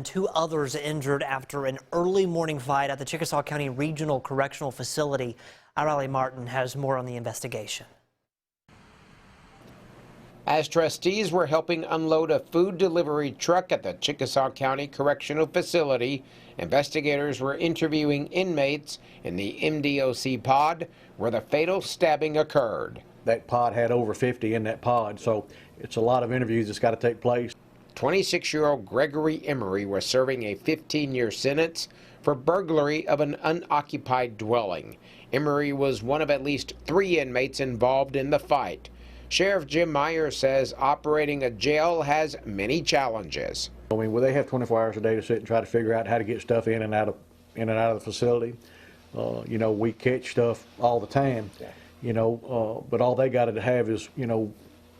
Two others injured after an early morning fight at the Chickasaw County Regional Correctional Facility. Riley Martin has more on the investigation. As trustees were helping unload a food delivery truck at the Chickasaw County Correctional Facility, investigators were interviewing inmates in the MDOC pod where the fatal stabbing occurred. That pod had over 50 in that pod, so it's a lot of interviews that's got to take place. 26-year-old Gregory Emery was serving a 15-year sentence for burglary of an unoccupied dwelling. Emery was one of at least 3 inmates involved in the fight. Sheriff Jim Myers says operating a jail has many challenges. I mean, well, they have 24 hours a day to sit and try to figure out how to get stuff in and out of the facility. You know, we catch stuff all the time. You know, but all they got to have is, you know,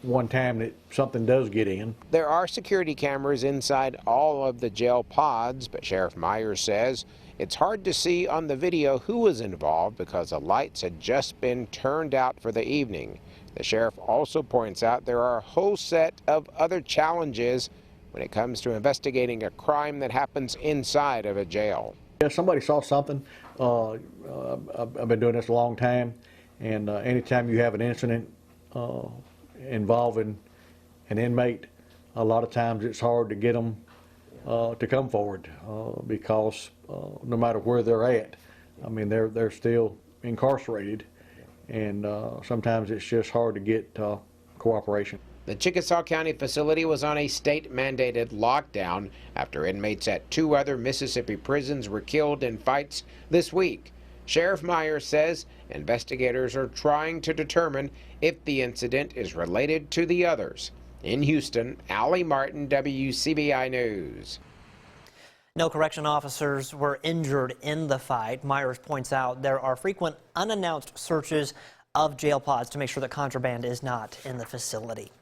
one time that something does get in. There are security cameras inside all of the jail pods, but Sheriff Myers says it's hard to see on the video who was involved because the lights had just been turned out for the evening. The sheriff also points out there are a whole set of other challenges when it comes to investigating a crime that happens inside of a jail. Yeah, somebody saw something. I've been doing this a long time, and anytime you have an incident involving an inmate, a lot of times it's hard to get them to come forward because no matter where they're at, I mean, they're still incarcerated, and sometimes it's just hard to get cooperation. The Chickasaw County facility was on a state-mandated lockdown after inmates at 2 other Mississippi prisons were killed in fights this week. Sheriff Myers says investigators are trying to determine if the incident is related to the others. In Houston, Riley Martin, WCBI News. No correction officers were injured in the fight. Myers points out there are frequent unannounced searches of jail pods to make sure that contraband is not in the facility.